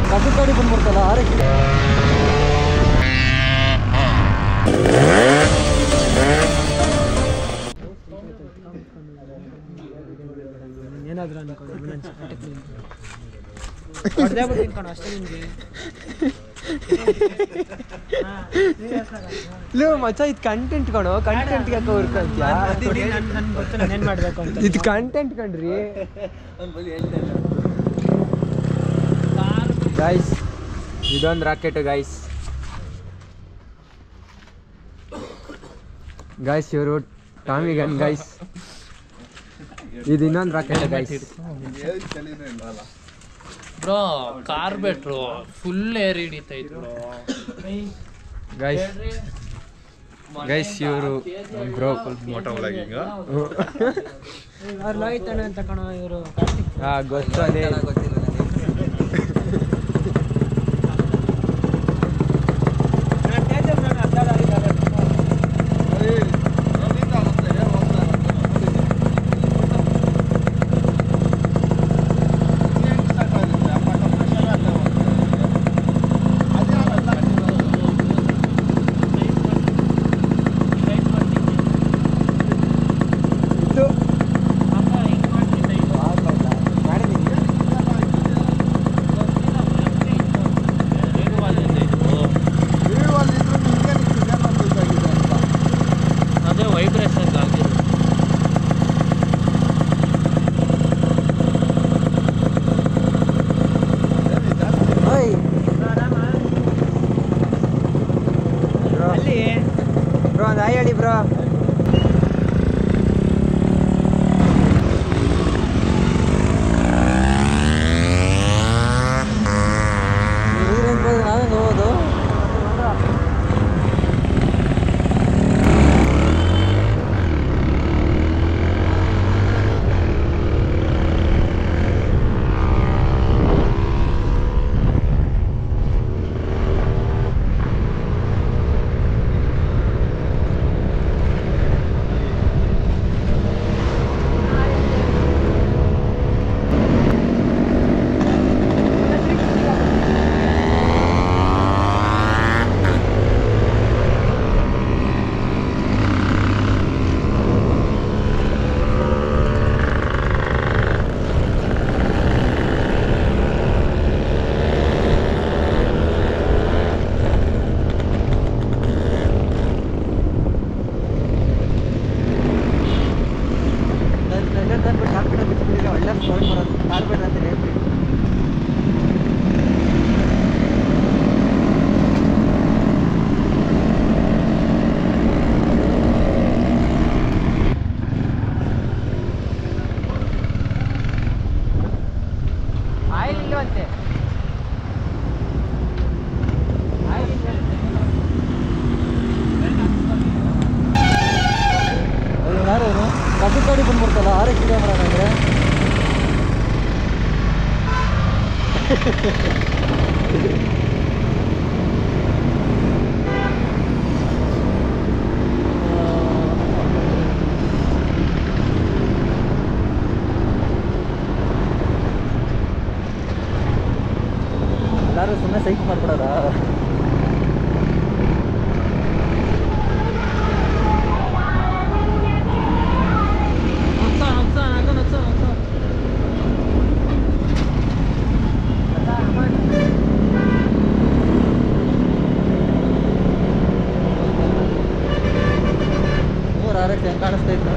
ಕಸದ ಗಾಡಿ ಬಂದ್ಬಿಡ್ತಲ್ಲ ಆರಕ್ಕೆ ಏನಾದರೂ ಅನ್ಕೊಂಡು ಅಷ್ಟೇ ನಿಮಗೆ ಮಚ್ಚ ಇದು ಕಂಟೆಂಟ್ ಕಣೋ ಕಂಟೆಂಟ್ಗೆ ಯಾಕೆ ಹುರ್ಕೊಂತೀಯ ಏನ್ ಮಾಡ್ಬೇಕು ಅಂತ ಇದು ಕಂಟೆಂಟ್ ಕಣ್ರಿ ಗೈಸ್ ಇದೊಂದು ರಾಕೆಟ್ ಗೈಸ್ ಗೈಸ್ ಇವರು ಟಾಮಿ ಗನ್ ಗೈಸ್ ಇದು ಇನ್ನೊಂದು ರಾಕೆಟ್ ಗೈಸ್ ಬ್ರೋ ಕಾರ್ಬೇಟ್ರು ಫುಲ್ ಏರ್ ಹಿಡಿತೈತೆ ಬ್ರೋ ಗೈಸ್ ಗೈಸ್ ಇವರು ಬ್ರೋ ಮೋಟೋ ವ್ಲಾಗಿಂಗ್ ಅವ್ರು ಲೋಹಿತ್ ಅಣ್ಣ ಅಂತ ಕಣೋ ಇವರು ಗೊತ್ತು ಅದೇ ಹೇಳಿ ಬ್ರೋ ನಾವೇ ನೋಡೋದು ಕಸದ ಗಾಡಿ ಬಂದ್ಬಿಡ್ತಲ್ಲ ಆರಕ್ಕೆ ಕ್ಯಾಮ್ರಾ ಅಂದರೆ ಎಲ್ಲರೂ ಸುಮ್ಮನೆ ಸೈಕ್ ಮಾಡ್ಬಿಡೋದ ಹೆಂಗೆ ಕಾಣಿಸ್ತಾ ಇತ್ತು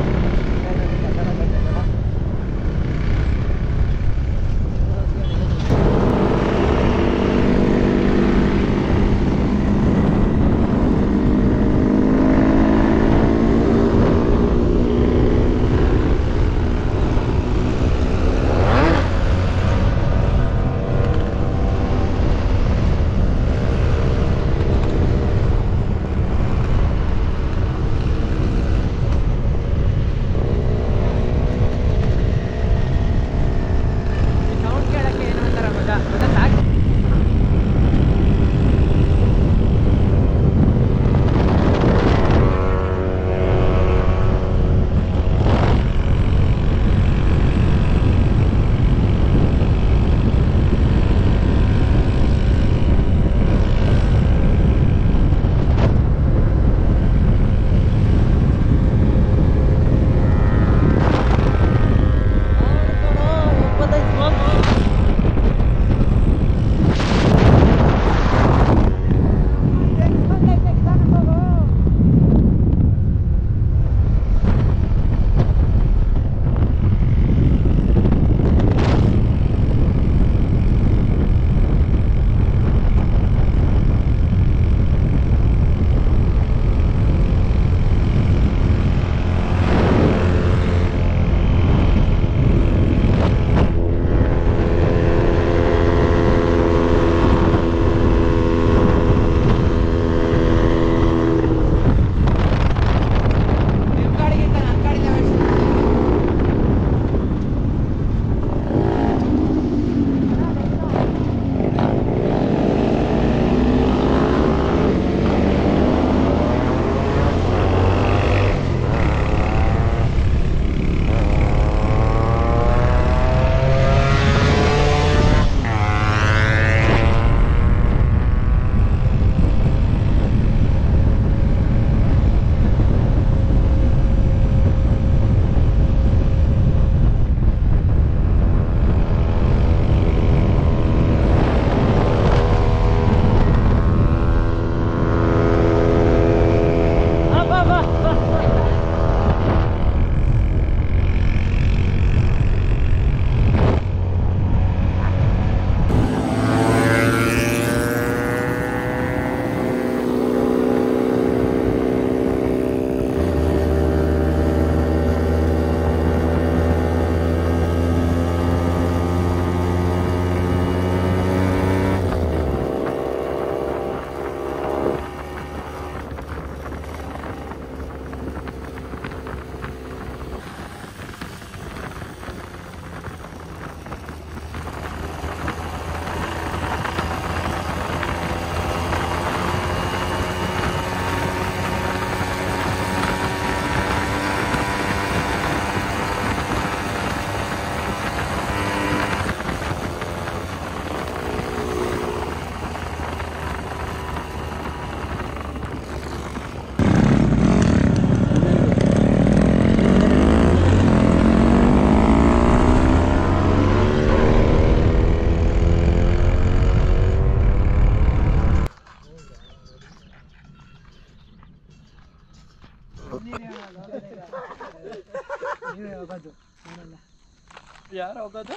ಹೋಗೋದು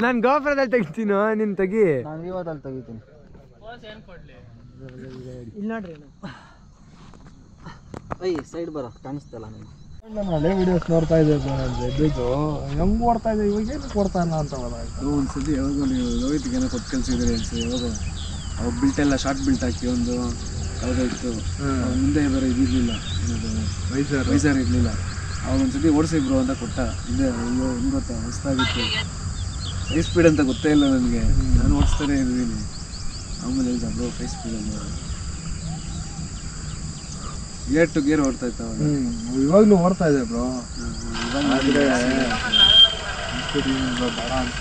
ನಾನು ಗೋಪುರದಲ್ಲಿ ತೆಗಿತೀನೋ ನೀನು ತೆಗಿ. ನಾನು ವಿವೋದಲ್ಲಿ ತೆಗಿತೀನಿ. ಏನ್ ಕೊಡ್ಲಿ ಇಲ್ಲಿ ನೋಡ್ರಿ ಅಯ್ಯ ಸೈಡ್ ಬರೋ ಕಾಣಿಸ್ತಲ್ಲ ನೀವು. ನಾನು ಹಳೆ ವಿಡಿಯೋಸ್ ನೋಡ್ತಾ ಇದ್ದೆ ಇದು ಹೆಂಗ್ ಓಡ್ತಾ ಇದೆ ಇವಾಗ ಏನಕ್ಕೆ ಓಡ್ತಾ ಇಲ್ಲ ಅಂತ ಒಂದ್ಸತಿ ಯಾವಾಗ ನೀವು ರೋಹಿತ್ಗೆ ಏನೋ ಕೊಟ್ಟು ಕಲ್ಸಿದ್ರಿ ಅನ್ಸಿ ಯಾವಾಗ ಅವಾಗ ಬಿಲ್ಟ್ ಎಲ್ಲ ಶಾರ್ಟ್ ಬಿಲ್ಟ್ ಹಾಕಿ ಒಂದು ಯಾವುದಾಯ್ತು ಮುಂದೆ ಬೇರೆ ಇದಿರಲಿಲ್ಲ ವೈಸರ್ ಇರಲಿಲ್ಲ. ಅವಾಗ ಒಂದ್ಸತಿ ಓಡಿಸಿ ಬ್ರೋ ಅಂತ ಕೊಟ್ಟ. ಇದೆ ಅಯ್ಯೋ ಹೆಂಗೆ ಗೊತ್ತಾ ಹೊಸ್ತಾಗಿತ್ತು, ಹೈ ಸ್ಪೀಡ್ ಅಂತ ಗೊತ್ತೇ ಇಲ್ಲ ನನಗೆ, ನಾನು ಓಡಿಸ್ತಾನೆ ಇದ್ದೀನಿ. ಆಮೇಲೆ ಹೇಳ್ದ ಬ್ರೋ ಹೈ ಸ್ಪೀಡಲ್ಲಿ ಗೇರ್ ಟು ಗೇರ್ ಓಡ್ತಾ ಇತ್ತು ಅವಾಗ. ಇವಾಗಲೂ ಓಡ್ತಾ ಇದೆ ಬ್ರೋ. ಬೇಡ ಅಂತ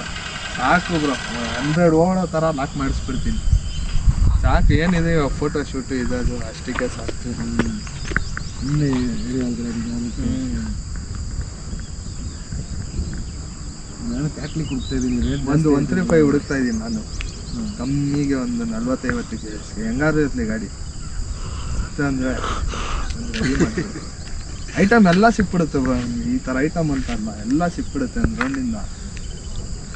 ಸಾಕು ಬ್ರೋ, 100 ಓಡೋ ಥರ ಲಾಕ್ ಮಾಡಿಸ್ಬಿಡ್ತೀನಿ ಸಾಕು. ಏನಿದೆ ಇವಾಗ ಫೋಟೋ ಶೂಟು ಇದದು ಅಷ್ಟಕ್ಕೆ ಸಾಕು. ನಾನು ಕ್ಯಾಟ್ಲಿಕ್ ಹುಡುಕ್ತಾ ಇದ್ದೀನಿ. ಒಂದು 135 ಹುಡುಕ್ತಾ ಇದ್ದೀನಿ ನಾನು. ಕಮ್ಮಿಗೆ ಒಂದು 40-50 ಹೆಂಗಾದ್ರೂ ಇರಲಿ ಗಾಡಿ ಅಂದರೆ ಐಟಮ್ ಎಲ್ಲ ಸಿಕ್ಬಿಡುತ್ತೆ ಬ್ರೋ. ಈ ಥರ ಐಟಮ್ ಅಂತ ಅಲ್ಲ, ಎಲ್ಲ ಸಿಕ್ಬಿಡುತ್ತೆ ರೌಂಡಿಂದ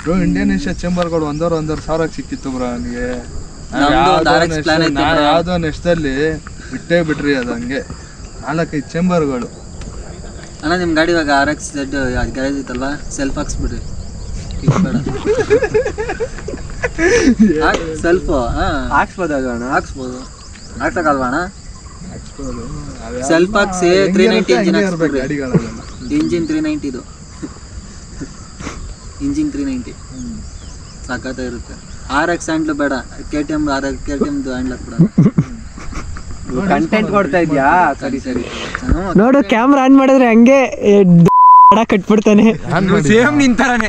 ಬ್ರೋ. ಇಂಡಿಯನ್ ಚೇಂಬರ್ಗಳು 1,500 ಸಿಕ್ಕಿತ್ತು ಬ್ರೋ ನನಗೆ. ಯಾವುದೋ ನೆಕ್ಸ್ಟಲ್ಲಿ ಬಿಟ್ಟೇ ಬಿಟ್ರಿ ಅದು ಹಂಗೆ 4-5 ಚೇಂಬರ್ಗಳು. ಅಣ್ಣ ನಿಮ್ಮ ಗಾಡಿ ಇವಾಗ RX Z ಗ್ಯಾರೇಜ್ ಇತ್ತಲ್ವಾ, ಸೆಲ್ಫ್ ಹಾಕ್ಸ್ಬಿಡ್ರಿ. ಸೆಲ್ಫು ಹಾಕ್ಸ್ಬೋದಲ್ವ ಅಣ್ಣ? ಹಾಕ್ಸ್ಬೋದು. ಹಾಕ್ಸಕ್ಕಲ್ವಾ ಅಣ್ಣ? ಸೆಲ್ಫ್ ಹಾಕ್ಸಿ 390 ಇಂಜಿನ್ ಹಾಕ್ಸ್ಬಿಡ್ರಿ. ಗಾಡಿಗಳೆಲ್ಲ ಇಂಜಿನ್ 390 ಇದು ಇಂಜಿನ್ 390 ಸಖತ್ತ ಇರುತ್ತೆ. RX ಹ್ಯಾಂಡ್ಲು ಬೇಡ, KTM ಹ್ಯಾಂಡ್ಲ್ ಹಾಕ್ಬಿಡ. ಕಂಟೆಂಟ್ ಕೊಡ್ತಾ ಇದ್ಯಾ? ಸರಿ ಸರಿ ನೋಡು, ಕ್ಯಾಮ್ರಾ ಆನ್ ಮಾಡಿದ್ರೆ ಹಂಗೆ ಕಟ್ಬಿಡ್ತಾನೆ. ಸೇಮ್ ನಿಂತಾನೆ.